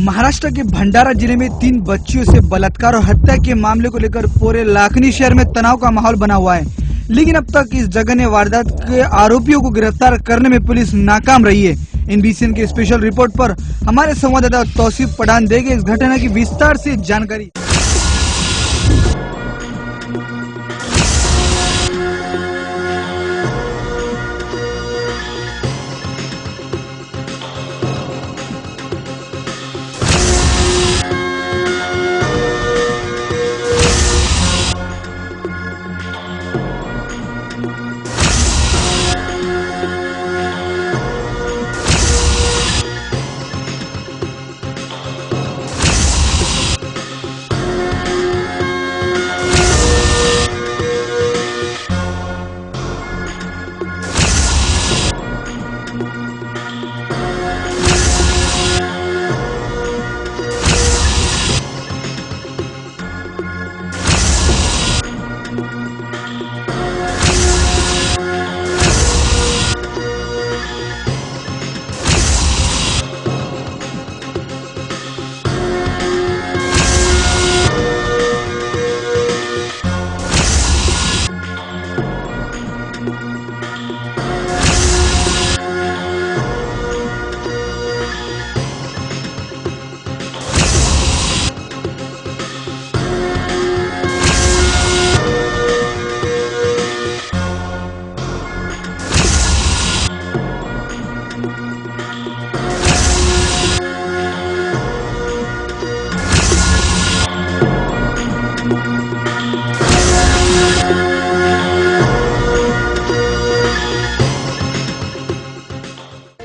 महाराष्ट्र के भंडारा जिले में 3 बच्चियों से बलात्कार और हत्या के मामले को लेकर पूरे लाखनी शहर में तनाव का माहौल बना हुआ है। लेकिन अब तक इस जघन्य वारदात के आरोपियों को गिरफ्तार करने में पुलिस नाकाम रही है। NBCN की स्पेशल रिपोर्ट पर हमारे संवाददाता तौसीफ पठान देंगे इस घटना की विस्तार से जानकारी।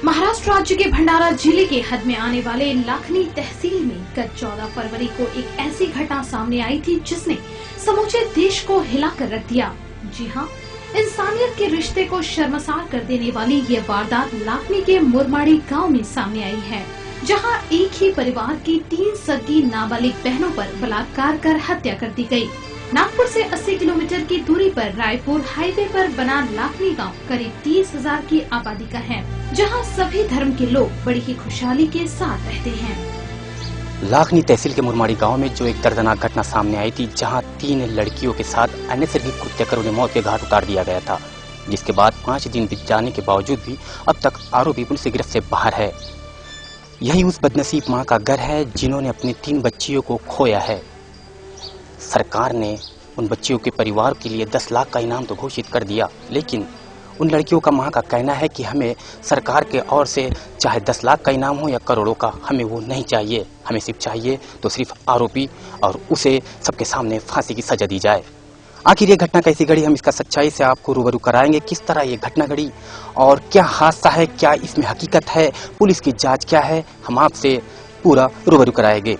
महाराष्ट्र राज्य के भंडारा जिले के हद में आने वाले लाखनी तहसील में गत 14 फरवरी को एक ऐसी घटना सामने आई थी जिसने समूचे देश को हिलाकर रख दिया। जी हां, इंसानियत के रिश्ते को शर्मसार कर देने वाली ये वारदात लाखनी के मुरमाड़ी गांव में सामने आई है, जहां एक ही परिवार की 3 सगी नाबालिग बहनों पर बलात्कार कर हत्या कर दी गई। नागपुर से 80 किलोमीटर की दूरी पर रायपुर हाईवे पर बना लाखनी गांव करीब 30,000 की आबादी का है, जहां सभी धर्म के लोग बड़ी ही खुशहाली के साथ रहते हैं। लाखनी तहसील के मुरमाड़ी गांव में जो एक दर्दनाक घटना सामने आई थी, जहां 3 लड़कियों के साथ अनैसर्गिक कृत्य कर उन्हें मौत के घाट उतार दिया गया था, जिसके बाद 5 दिन बीत जाने के बावजूद भी अब तक आरोपी पुलिस की गिरफ्त से बाहर है। यही उस बदनसीब मां का घर है जिन्होंने अपनी 3 बच्चियों को खोया है। सरकार ने उन बच्चियों के परिवार के लिए 10 लाख का इनाम तो घोषित कर दिया, लेकिन उन लड़कियों का मां का कहना है कि हमें सरकार के ओर से चाहे 10 लाख का इनाम हो या करोड़ों का, हमें वो नहीं चाहिए। हमें सिर्फ चाहिए तो सिर्फ आरोपी और उसे सबके सामने फांसी की सजा दी जाए। आखिर ये घटना कैसी घड़ी, हम इसका सच्चाई से आपको रूबरू कराएंगे। किस तरह ये घटना घड़ी और क्या हादसा है, क्या इसमें हकीकत है, पुलिस की जांच क्या है, हम आपसे पूरा रूबरू कराएंगे।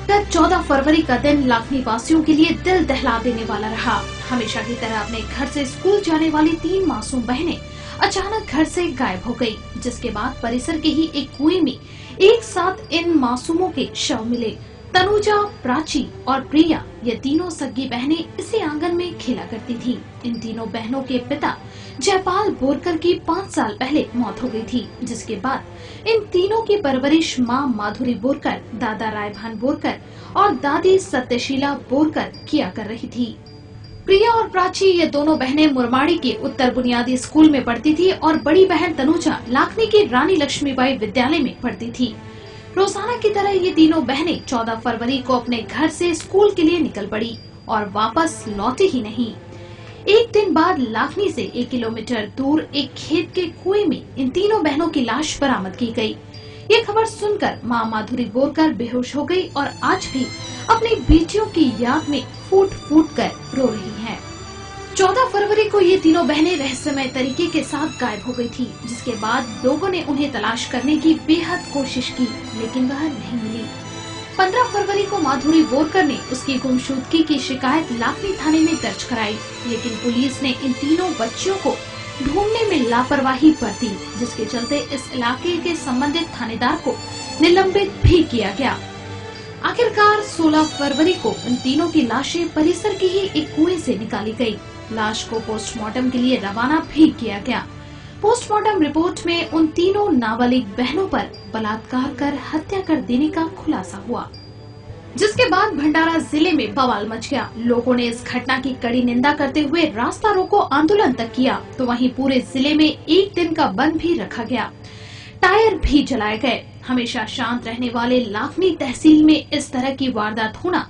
गत 14 फरवरी का दिन लाखनी वासियों के लिए दिल दहला देने वाला रहा। हमेशा की तरह अपने घर से स्कूल जाने वाली 3 मासूम बहनें अचानक घर से गायब हो गयी, जिसके बाद परिसर के ही एक कुएं में एक साथ इन मासूमों के शव मिले। तनुजा, प्राची और प्रिया, ये तीनों सगी बहनें इसी आंगन में खेला करती थी। इन तीनों बहनों के पिता जयपाल बोरकर की 5 साल पहले मौत हो गई थी, जिसके बाद इन तीनों की परवरिश मां माधुरी बोरकर, दादा रायभान बोरकर और दादी सत्यशीला बोरकर किया कर रही थी। प्रिया और प्राची, ये दोनों बहनें मुरमाड़ी के उत्तर बुनियादी स्कूल में पढ़ती थी और बड़ी बहन तनुजा लाखनी की रानी लक्ष्मीबाई विद्यालय में पढ़ती थी। रोजाना की तरह ये तीनों बहनें 14 फरवरी को अपने घर से स्कूल के लिए निकल पड़ी और वापस लौटी ही नहीं। एक दिन बाद लाखनी से 1 किलोमीटर दूर एक खेत के कुएं में इन तीनों बहनों की लाश बरामद की गई। ये खबर सुनकर मां माधुरी बोरकर बेहोश हो गई और आज भी अपनी बेटियों की याद में फूट फूट कर रो रही हैं। 14 फरवरी को ये तीनों बहनें रहस्यमय तरीके के साथ गायब हो गई थी, जिसके बाद लोगों ने उन्हें तलाश करने की बेहद कोशिश की, लेकिन वह नहीं मिली। 15 फरवरी को माधुरी बोरकर ने उसकी गुमशुदगी की शिकायत लाखनी थाने में दर्ज कराई, लेकिन पुलिस ने इन तीनों बच्चियों को ढूंढने में लापरवाही बरती, जिसके चलते इस इलाके के संबंधित थानेदार को निलंबित भी किया गया। आखिरकार 16 फरवरी को इन तीनों की लाशें परिसर के ही एक कुएं से निकाली गयी। लाश को पोस्टमार्टम के लिए रवाना भी किया गया। पोस्टमार्टम रिपोर्ट में उन तीनों नाबालिग बहनों पर बलात्कार कर हत्या कर देने का खुलासा हुआ, जिसके बाद भंडारा जिले में बवाल मच गया। लोगों ने इस घटना की कड़ी निंदा करते हुए रास्ता रोको आंदोलन तक किया, तो वहीं पूरे जिले में एक दिन का बंद भी रखा गया, टायर भी जलाए गए। हमेशा शांत रहने वाले लाखनी तहसील में इस तरह की वारदात होना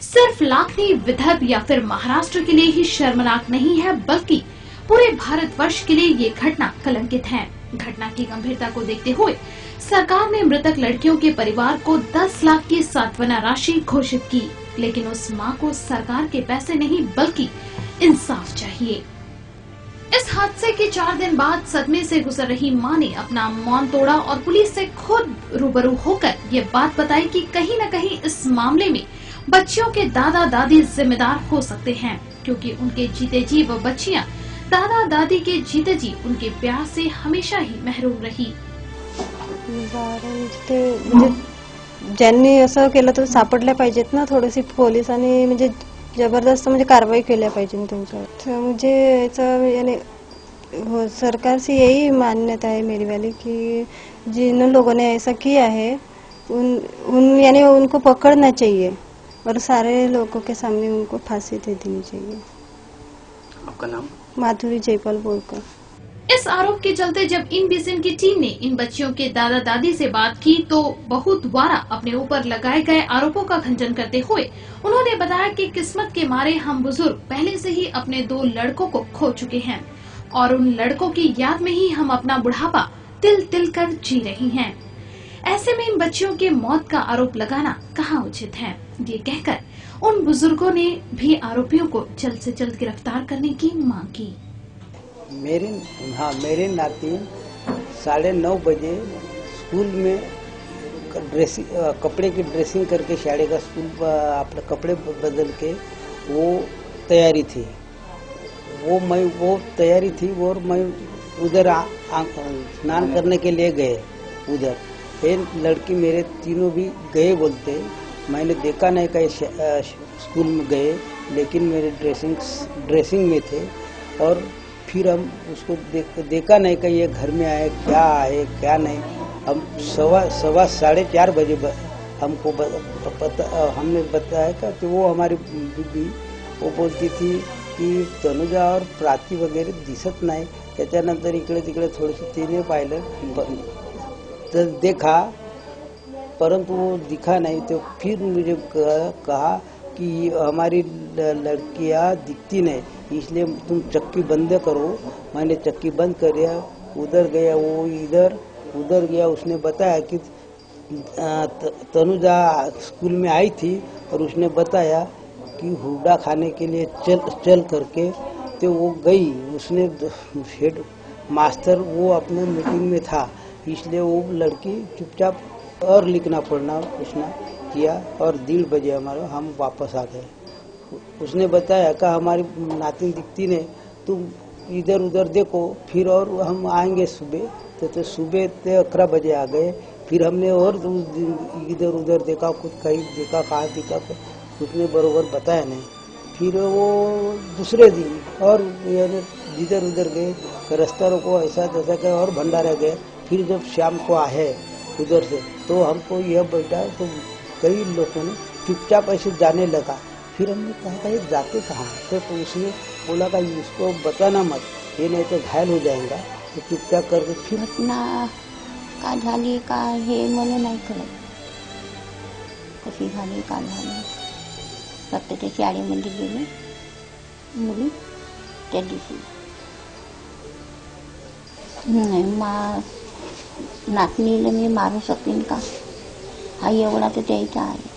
सिर्फ लाखनी, विदर्भ या फिर महाराष्ट्र के लिए ही शर्मनाक नहीं है, बल्कि पूरे भारतवर्ष के लिए ये घटना कलंकित है। घटना की गंभीरता को देखते हुए सरकार ने मृतक लड़कियों के परिवार को 10 लाख की सांत्वना राशि घोषित की, लेकिन उस मां को सरकार के पैसे नहीं बल्कि इंसाफ चाहिए। इस हादसे के 4 दिन बाद सदमे से गुजर रही मां ने अपना मौन तोड़ा और पुलिस से खुद रूबरू होकर ये बात बताई कि कहीं न कहीं इस मामले में बच्चियों के दादा दादी जिम्मेदार हो सकते हैं, क्योंकि उनके जीते जी वो बच्चियां दादा दादी के जीते जी उनके प्यार से हमेशा ही महरूम रही। म्हणजे ज्यांनी असं केलं तर सापडल्या पाहिजेत ना, थोडीशी पोलिसांनी म्हणजे जबरदस्त म्हणजे कारवाई केल्या पाहिजे त्यांच्यावर। मुझे ऐसा यानी सरकार से यही मान्यता है मेरी वाली कि जिन लोगों ने ऐसा किया है उन यानी उनको पकड़ना चाहिए और सारे लोगों के सामने उनको फांसी दे देनी चाहिए। आपका नाम? माधुरी जयपाल बोलकर। इस आरोप के चलते जब इन बीसीएन की टीम ने इन बच्चियों के दादा दादी से बात की तो बहू द्वारा अपने ऊपर लगाए गए आरोपों का खंडन करते हुए उन्होंने बताया कि किस्मत के मारे हम बुजुर्ग पहले से ही अपने 2 लड़कों को खो चुके हैं और उन लड़कों की याद में ही हम अपना बुढ़ापा तिल तिल कर जी रही हैं। ऐसे में इन बच्चियों के मौत का आरोप लगाना कहाँ उचित है। ये कहकर उन बुजुर्गों ने भी आरोपियों को जल्द से जल्द गिरफ्तार करने की मांग की। मेरे नाती 9:30 बजे स्कूल में कपड़े की ड्रेसिंग करके शाळे का स्कूल अपने कपड़े बदल के वो तैयारी थी, वो तैयारी थी और मैं उधर स्नान करने के लिए गए। उधर ये लड़की मेरे तीनों भी गए बोलते, मैंने देखा नहीं कहीं स्कूल में गए, लेकिन मेरे ड्रेसिंग में थे और फिर हम उसको देखा नहीं कि ये घर में आए क्या नहीं। हम 4:15 बजे हमको हमने बताया कि वो हमारी बीबी वो बोलती थी की तनुजा और प्राची वगैरे दिसत नाही। त्याच्यानंतर इकडे तिकडे थोडंसं तिने पाहिलं तर देखा, परंतु वो दिखा नहीं। तो फिर मुझे कहा कि हमारी लड़कियां दिखती नहीं, इसलिए तुम चक्की बंद करो। मैंने चक्की बंद कर दिया, उधर गया, वो उधर गया। उसने बताया कि तनुजा स्कूल में आई थी और उसने बताया कि हुड्डा खाने के लिए चल करके, तो वो गई। उसने हेड मास्टर वो अपने मीटिंग में था, इसलिए वो लड़की चुपचाप और लिखना पढ़ना उसने किया और 1:30 बजे हम वापस आ गए। उसने बताया कि हमारी नातिन दिखती नहीं, तुम इधर उधर देखो, फिर और हम आएंगे सुबह। तो सुबह 11 बजे आ गए। फिर हमने और इधर उधर देखा, कुछ कहीं देखा, कहाँ देखा, उसने बरोबर बताया नहीं। फिर वो दूसरे दिन और इधर उधर गए, रास्ता रोको ऐसा जैसा कि और भंडारा गए। फिर जब शाम को आए उधर से, तो हमको यह बैठा, तो कई लोगों ने चुपचाप ऐसे जाने लगा। फिर हमने कहा ये जाते कहाँ? तो उसने बोला कि इसको बताना मत, ये नहीं तो घायल हो जाएगा। तो चुपचाप करके फिर घटना का झाली का हे मला नाही कळत, कशी झाली का झाली। फक्त ते शाळेमध्ये गेले मुली त्या दिवशी नाही नातनीला मी मारू शकेन का, हा एवढा तर द्यायचा आहे।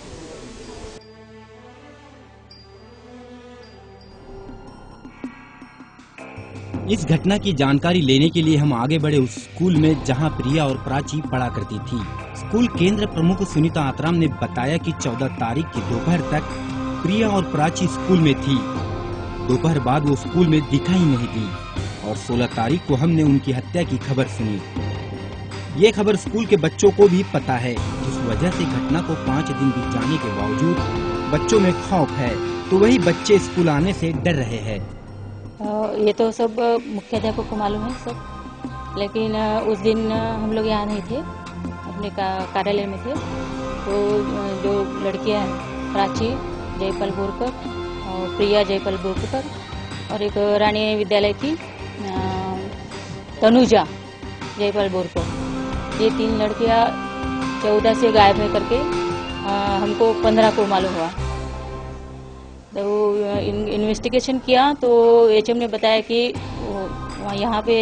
इस घटना की जानकारी लेने के लिए हम आगे बढ़े उस स्कूल में जहां प्रिया और प्राची पढ़ा करती थी। स्कूल केंद्र प्रमुख सुनीता आतराम ने बताया कि 14 तारीख की दोपहर तक प्रिया और प्राची स्कूल में थी। दोपहर बाद वो स्कूल में दिखाई नहीं दी और 16 तारीख को हमने उनकी हत्या की खबर सुनी। ये खबर स्कूल के बच्चों को भी पता है, जिस वजह से घटना को 5 दिन बीत जाने के बावजूद बच्चों में खौफ है, तो वही बच्चे स्कूल आने से डर रहे हैं। ये तो सब मुख्याध्यापक को मालूम है सब, लेकिन उस दिन हम लोग यहाँ नहीं थे, अपने कार्यालय में थे। तो जो लड़कियाँ हैं, प्राची जयपाल बोरकर और प्रिया जयपाल बोरकर और एक रानी विद्यालय की तनुजा जयपाल बोरकर, ये 3 लड़कियाँ 14 से गायब है करके हमको 15 को मालूम हुआ। तो इन्वेस्टिगेशन किया तो एचएम ने बताया कि यहाँ पे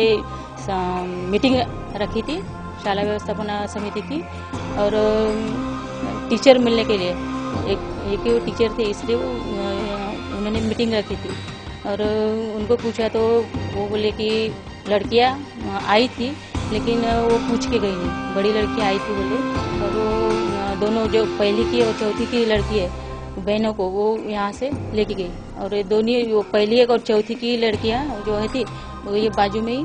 मीटिंग रखी थी शाला व्यवस्थापना समिति की, और टीचर मिलने के लिए एक टीचर थे, इसलिए उन्होंने मीटिंग रखी थी। और उनको पूछा तो वो बोले कि लड़कियाँ आई थी लेकिन वो पूछ के गई नहीं, बड़ी लड़की आई थी बोले। और वो दोनों जो पहली की और चौथी की लड़की है बहनों को वो यहाँ से लेके गई, और दोनों वो पहली एक और चौथी की लड़कियाँ जो है थी वो ये बाजू में ही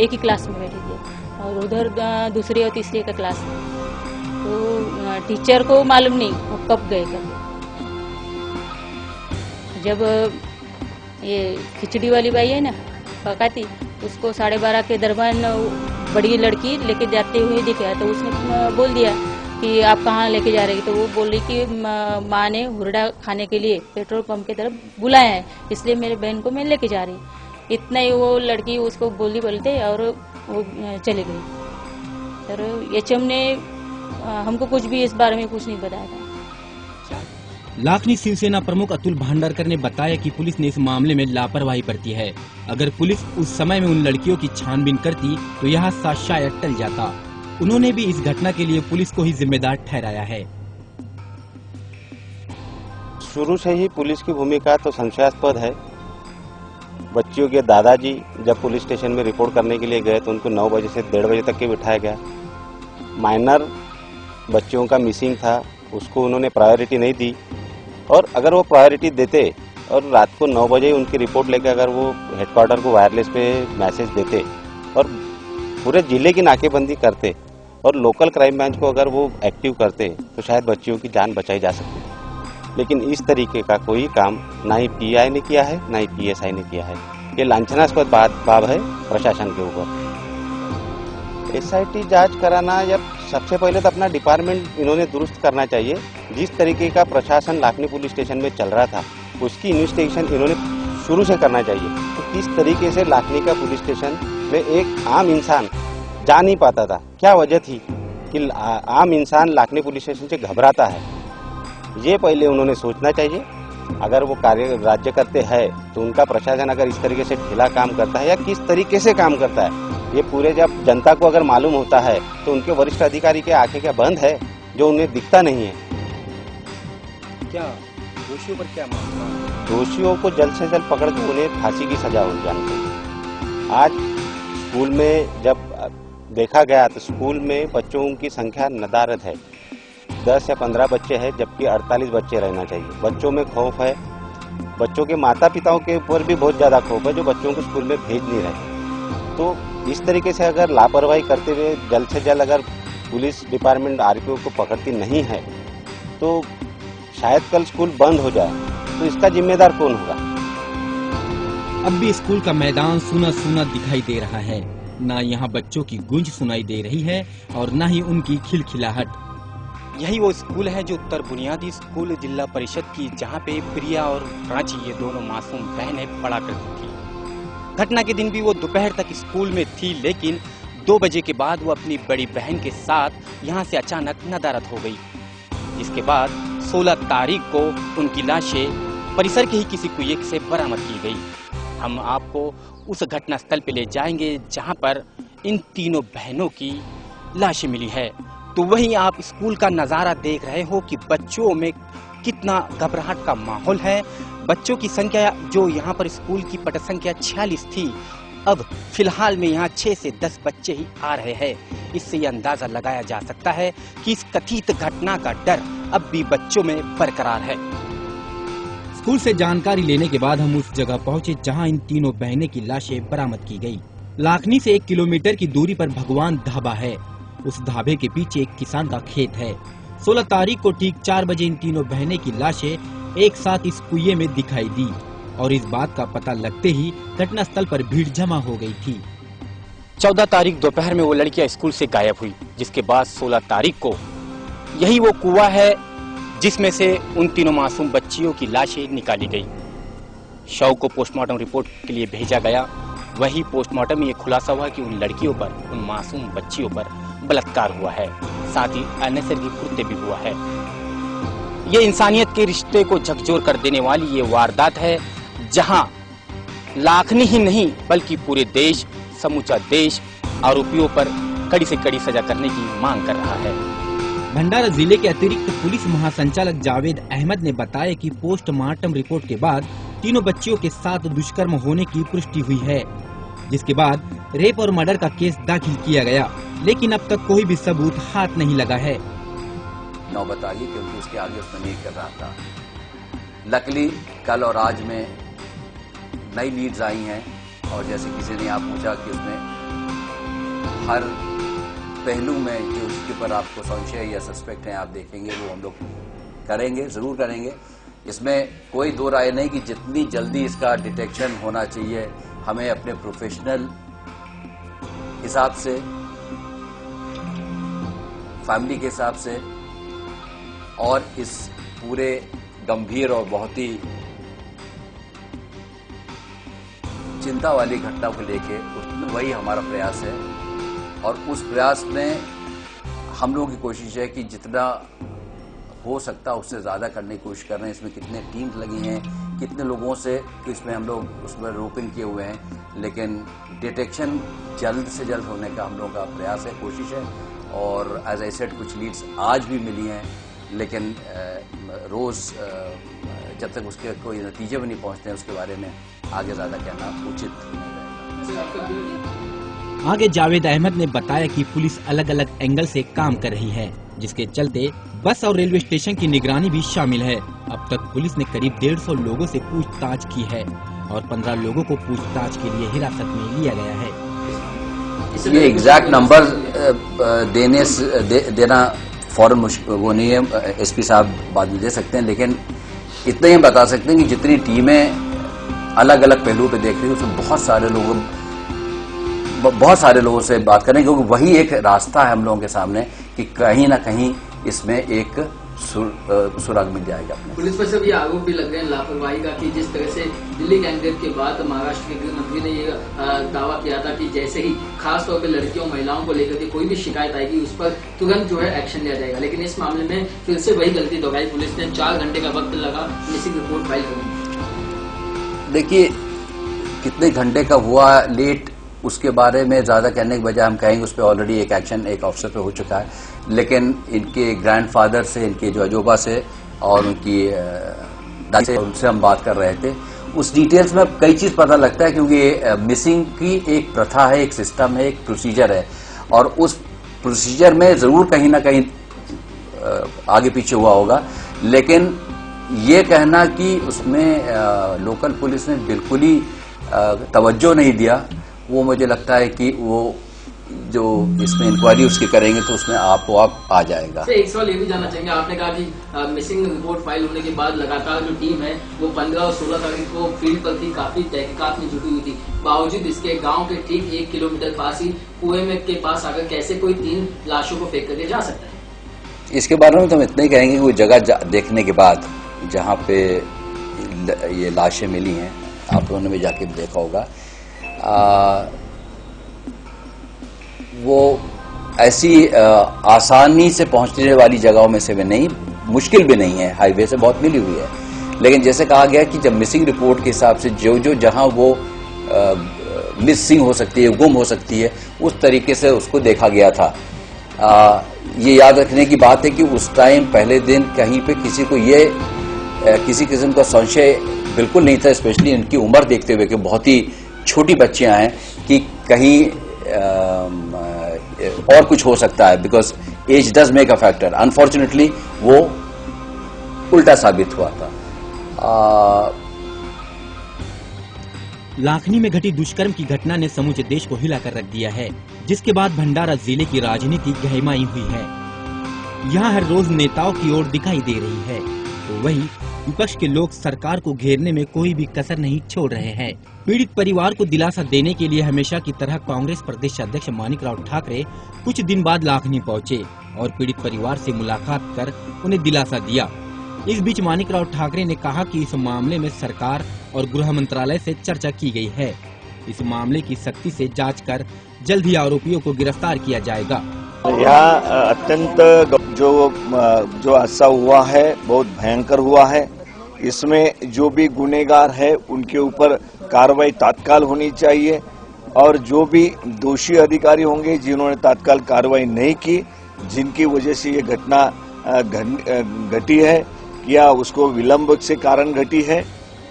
एक ही क्लास में बैठी थी, और उधर दूसरी और तीसरी का क्लास में। तो टीचर को मालूम नहीं वो कब गए कब। जब ये खिचड़ी वाली बाई है ना पकाती, उसको 12:30 के दरमियान बड़ी लड़की लेके जाते हुए दिखा, तो उसने बोल दिया कि आप कहाँ लेके जा रही। तो वो बोल रही कि माँ ने हुरडा खाने के लिए पेट्रोल पंप की तरफ बुलाया है, इसलिए मेरे बहन को मैं लेके जा रही। इतना ही वो लड़की उसको बोलते और वो चले गई। तो एचएम ने हमको कुछ भी इस बारे में कुछ नहीं बताया था। लाखनी शिवसेना प्रमुख अतुल भांडारकर ने बताया कि पुलिस ने इस मामले में लापरवाही बरती है। अगर पुलिस उस समय में उन लड़कियों की छानबीन करती तो यह शायद टल जाता। उन्होंने भी इस घटना के लिए पुलिस को ही जिम्मेदार ठहराया है। शुरू से ही पुलिस की भूमिका तो संशयास्पद है। बच्चियों के दादाजी जब पुलिस स्टेशन में रिपोर्ट करने के लिए गए तो उनको 9 बजे से 1:30 बजे तक के बिठाया गया। माइनर बच्चों का मिसिंग था, उसको उन्होंने प्रायोरिटी नहीं दी, और अगर वो प्रायोरिटी देते और रात को 9 बजे उनकी रिपोर्ट लेकर अगर वो हेडक्वार्टर को वायरलेस पे मैसेज देते और पूरे जिले की नाकेबंदी करते और लोकल क्राइम ब्रांच को अगर वो एक्टिव करते तो शायद बच्चियों की जान बचाई जा सकती थी। लेकिन इस तरीके का कोई काम ना ही पीआई ने किया है ना ही पीएसआई ने किया है। ये लांछनास्पद बात है प्रशासन के ऊपर। एसआईटी जांच कराना, या सबसे पहले तो अपना डिपार्टमेंट इन्होंने दुरुस्त करना चाहिए। जिस तरीके का प्रशासन लाखनी पुलिस स्टेशन में चल रहा था उसकी इन्वेस्टिगेशन इन्होंने शुरू से करना चाहिए। तो किस तरीके से लाखनी का पुलिस स्टेशन में एक आम इंसान जा नहीं पाता था, क्या वजह थी कि आम इंसान लाखनी पुलिस स्टेशन से घबराता है, ये पहले उन्होंने सोचना चाहिए। अगर वो राज्य करते हैं तो उनका प्रशासन अगर इस तरीके से ढीला काम करता है या किस तरीके से काम करता है, ये पूरे जब जनता को अगर मालूम होता है तो उनके वरिष्ठ अधिकारी के आंखें क्या बंद है जो उन्हें दिखता नहीं है। क्या दोषियों पर क्या मामला? दोषियों को जल्द से जल्द पकड़ के उन्हें फांसी की सजा हो जानी चाहिए। आज स्कूल में जब देखा गया तो स्कूल में बच्चों की संख्या नदारद है, 10 या 15 बच्चे हैं जबकि 48 बच्चे रहना चाहिए। बच्चों में खौफ है, बच्चों के माता पिताओं के ऊपर भी बहुत ज्यादा खौफ है जो बच्चों को स्कूल में भेज नहीं रहे। तो इस तरीके से अगर लापरवाही करते हुए जल्द से जल्द अगर पुलिस डिपार्टमेंट आरपीओ को पकड़ती नहीं है तो शायद कल स्कूल बंद हो जाए, तो इसका जिम्मेदार कौन होगा? अब भी स्कूल का मैदान सूना सूना दिखाई दे रहा है। न यहाँ बच्चों की गूंज सुनाई दे रही है और न ही उनकी खिलखिलाहट। यही वो स्कूल है जो उत्तर बुनियादी स्कूल जिला परिषद की, जहाँ पे प्रिया और प्राची ये दोनों मासूम बहनें पढ़ा करती थी। घटना के दिन भी वो दोपहर तक स्कूल में थी, लेकिन 2 बजे के बाद वो अपनी बड़ी बहन के साथ यहाँ से अचानक नदारद हो गई। इसके बाद 16 तारीख को उनकी लाशें परिसर के ही किसी कुएं से बरामद की गई। हम आपको उस घटना स्थल पे ले जाएंगे जहाँ पर इन तीनों बहनों की लाशें मिली है। तो वहीं आप स्कूल का नजारा देख रहे हो कि बच्चों में कितना घबराहट का माहौल है। बच्चों की संख्या जो यहाँ पर स्कूल की पट संख्या 46 थी, अब फिलहाल में यहाँ 6 से 10 बच्चे ही आ रहे हैं। इससे यह अंदाजा लगाया जा सकता है कि इस कथित घटना का डर अब भी बच्चों में बरकरार है। स्कूल से जानकारी लेने के बाद हम उस जगह पहुंचे जहां इन तीनों बहनें की लाशें बरामद की गई। लाखनी से 1 किलोमीटर की दूरी पर भगवान ढाबा है। उस ढाबे के पीछे एक किसान का खेत है। 16 तारीख को ठीक 4 बजे इन तीनों बहनें की लाशें एक साथ इस कुएं में दिखाई दी और इस बात का पता लगते ही घटनास्थल पर भीड़ जमा हो गई थी। 14 तारीख दोपहर में वो लड़कियां स्कूल से गायब हुई, जिसके बाद 16 तारीख को यही वो कुआं है जिसमें से उन तीनों मासूम बच्चियों की लाशें निकाली गई। शव को पोस्टमार्टम रिपोर्ट के लिए भेजा गया। वही पोस्टमार्टम में ये खुलासा हुआ कि उन लड़कियों पर, उन मासूम बच्चियों पर बलात्कार हुआ है, साथ ही अनैसर्गिक कृत्य भी हुआ है। ये इंसानियत के रिश्ते को झकझोर कर देने वाली ये वारदात है, जहां लाखनी ही नहीं बल्कि पूरे देश, समूचा देश आरोपियों पर कड़ी से कड़ी सजा करने की मांग कर रहा है। भंडारा जिले के अतिरिक्त पुलिस महासंचालक जावेद अहमद ने बताया कि पोस्टमार्टम रिपोर्ट के बाद तीनों बच्चियों के साथ दुष्कर्म होने की पुष्टि हुई है, जिसके बाद रेप और मर्डर का केस दाखिल किया गया, लेकिन अब तक कोई भी सबूत हाथ नहीं लगा है। नौबत आ गई क्योंकि उसके आगे उसमें नहीं कर रहा था। लकीली कल और आज में नई लीड्स आई हैं और जैसे किसी ने आप पूछा कि उसमें हर पहलू में जो उसके ऊपर आपको संशय या सस्पेक्ट हैं आप देखेंगे, वो हम लोग करेंगे, जरूर करेंगे। इसमें कोई दो राय नहीं कि जितनी जल्दी इसका डिटेक्शन होना चाहिए, हमें अपने प्रोफेशनल हिसाब से, फैमिली के हिसाब से और इस पूरे गंभीर और बहुत ही चिंता वाली घटना को लेके वही हमारा प्रयास है। और उस प्रयास में हम लोगों की कोशिश है कि जितना हो सकता है उससे ज़्यादा करने की कोशिश कर रहे हैं। इसमें कितने टीम्स लगी हैं, कितने लोगों से इसमें हम लोग उसमें रोपिन किए हुए हैं, लेकिन डिटेक्शन जल्द से जल्द होने का हम लोगों का प्रयास है, कोशिश है। और एज आई सेड कुछ लीड्स आज भी मिली हैं, लेकिन रोज़ जब तक उसके कोई नतीजे में नहीं पहुंचते हैं उसके बारे में आगे ज़्यादा कहना उचित नहीं रहेगा। आगे जावेद अहमद ने बताया कि पुलिस अलग अलग एंगल से काम कर रही है, जिसके चलते बस और रेलवे स्टेशन की निगरानी भी शामिल है। अब तक पुलिस ने करीब 150 लोगों से पूछताछ की है और 15 लोगों को पूछताछ के लिए हिरासत में लिया गया है। ये एग्जैक्ट नंबर देना फौरन वो नहीं है, एसपी साहब बाद में दे सकते हैं, लेकिन इतना ही हम बता सकते हैं कि जितनी टीमें अलग अलग पहलू पे देख रही है उसमें बहुत सारे लोगों से बात करें, क्योंकि वही एक रास्ता है हम लोगों के सामने कि कहीं ना कहीं इसमें एक सुराग मिल जाएगा। पुलिस पर से भी आरोप भी लग रहे हैं लापरवाही का कि जिस तरह से दिल्ली कैंडिडेट के बाद महाराष्ट्र के गृह मंत्री ने ये दावा किया था कि जैसे ही खास तौर पे लड़कियों महिलाओं को लेकर के कोई भी शिकायत आएगी उस पर तुरंत जो है एक्शन लिया जाएगा, लेकिन इस मामले में फिर से वही गलती दोहराई पुलिस ने। 4 घंटे का वक्त लगा मिसिंग रिपोर्ट फाइल करने। देखिए कितने घंटे का हुआ लेट, उसके बारे में ज्यादा कहने के बजाय हम कहेंगे उस पर ऑलरेडी एक एक्शन एक ऑफिसर पे हो चुका है, लेकिन इनके ग्रैंडफादर से, इनके जो अजोबा से और उनकी दादी से, उनसे हम बात कर रहे थे। उस डिटेल्स में कई चीज पता लगता है, क्योंकि मिसिंग की एक प्रथा है, एक सिस्टम है, एक प्रोसीजर है, और उस प्रोसीजर में जरूर कहीं ना कहीं आगे पीछे हुआ होगा, लेकिन ये कहना कि उसमें लोकल पुलिस ने बिल्कुल ही तवज्जो नहीं दिया, वो मुझे लगता है कि वो जो इसमें इंक्वायरी उसकी करेंगे तो उसमें आपको आप आ जाएगा। एक सवाल ये भी जानना चाहेंगे, आपने कहा कि मिसिंग रिपोर्ट फाइल होने के बाद लगातार जो टीम है वो 15 और 16 तारीख को फील्ड पर थी, काफी तहकीकात में जुटी हुई थी, बावजूद इसके गांव के ठीक 1 किलोमीटर पास ही कुएं में के पास आकर कैसे कोई 3 लाशों को फेंक करके जा सकता है? इसके बारे में तो हम इतना ही कहेंगे कि वो जगह देखने के बाद जहाँ पे ये लाशें मिली हैं, आप लोगों ने भी जाके देखा होगा, वो ऐसी आसानी से पहुंचने वाली जगहों में से भी नहीं, मुश्किल भी नहीं है, हाईवे से बहुत मिली हुई है। लेकिन जैसे कहा गया कि जब मिसिंग रिपोर्ट के हिसाब से जो जहां वो मिसिंग हो सकती है, गुम हो सकती है, उस तरीके से उसको देखा गया था। ये याद रखने की बात है कि उस टाइम पहले दिन कहीं पे किसी को ये किसी किस्म का संशय बिल्कुल नहीं था, स्पेशली इनकी उम्र देखते हुए कि बहुत ही छोटी बच्चियां हैं, कि कहीं और कुछ हो सकता है, because age does make a factor. Unfortunately वो उल्टा साबित हुआ था। लाखनी में घटी दुष्कर्म की घटना ने समूचे देश को हिलाकर रख दिया है, जिसके बाद भंडारा जिले की राजनीति गहमाई हुई है। यहाँ हर रोज नेताओं की ओर दिखाई दे रही है, तो वही विपक्ष के लोग सरकार को घेरने में कोई भी कसर नहीं छोड़ रहे हैं। पीड़ित परिवार को दिलासा देने के लिए हमेशा की तरह कांग्रेस प्रदेश अध्यक्ष मानिकराव ठाकरे कुछ दिन बाद लाखनी पहुंचे और पीड़ित परिवार से मुलाकात कर उन्हें दिलासा दिया। इस बीच मानिकराव ठाकरे ने कहा कि इस मामले में सरकार और गृह मंत्रालय से चर्चा की गई है। इस मामले की सख्ती से जांच कर जल्द ही आरोपियों को गिरफ्तार किया जाएगा। यहाँ अत्यंत जो हादसा हुआ है बहुत भयंकर हुआ है। इसमें जो भी गुनहगार है उनके ऊपर कार्रवाई तत्काल होनी चाहिए और जो भी दोषी अधिकारी होंगे जिन्होंने तत्काल कार्रवाई नहीं की, जिनकी वजह से ये घटना घटी है या उसको विलंब से कारण घटी है,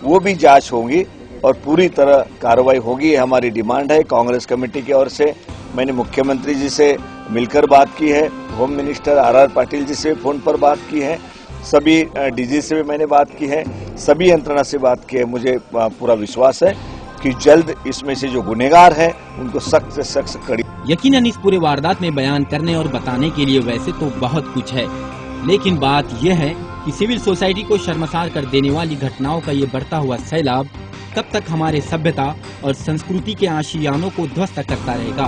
वो भी जांच होगी और पूरी तरह कार्रवाई होगी। हमारी डिमांड है कांग्रेस कमेटी की ओर से। मैंने मुख्यमंत्री जी से मिलकर बात की है, home minister are Patil ji से फोन पर बात की है, सभी डीजी से भी मैंने बात की है, सभी यंत्रणा से बात की है। मुझे पूरा विश्वास है कि जल्द इसमें से जो गुनहगार हैं उनको सख्त से सख्त कड़ी। यकीनन इस पूरे वारदात में बयान करने और बताने के लिए वैसे तो बहुत कुछ है, लेकिन बात यह है कि सिविल सोसाइटी को शर्मसार कर देने वाली घटनाओं का ये बढ़ता हुआ सैलाब कब तक हमारे सभ्यता और संस्कृति के आशियानों को ध्वस्त करता रहेगा।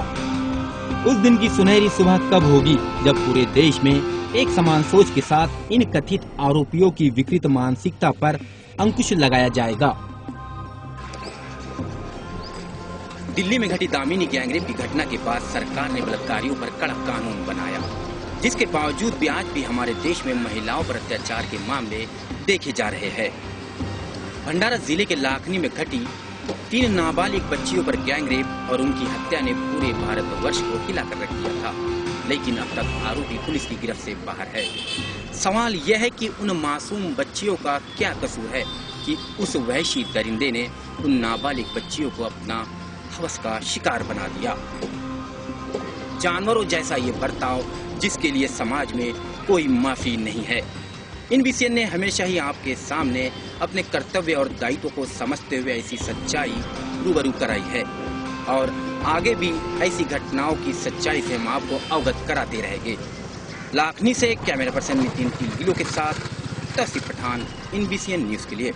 उस दिन की सुनहरी सुबह कब होगी जब पूरे देश में एक समान सोच के साथ इन कथित आरोपियों की विकृत मानसिकता पर अंकुश लगाया जाएगा। दिल्ली में घटी दामिनी गैंगरेप की घटना के बाद सरकार ने बलात्कारियों पर कड़क कानून बनाया, जिसके बावजूद भी आज भी हमारे देश में महिलाओं पर अत्याचार के मामले देखे जा रहे हैं। भंडारा जिले के लाखनी में घटी 3 नाबालिग बच्चियों पर गैंगरेप और उनकी हत्या ने पूरे भारतवर्ष को हिलाकर रख दिया था, लेकिन अब तक आरोपी पुलिस की गिरफ्त से बाहर है। सवाल यह है कि उन मासूम बच्चियों का क्या कसूर है कि उस वहशी दरिंदे ने उन नाबालिग बच्चियों को अपना हवस का शिकार बना दिया। जानवरों जैसा ये बर्ताव जिसके लिए समाज में कोई माफी नहीं है। INBCN ने हमेशा ही आपके सामने अपने कर्तव्य और दायित्व को समझते हुए ऐसी सच्चाई रूबरू कराई है और आगे भी ऐसी घटनाओं की सच्चाई से हम आपको अवगत कराते रहेंगे। लाखनी से कैमरा पर्सन नितिन किलो के साथ तौसीफ पठान, INBCN न्यूज के लिए।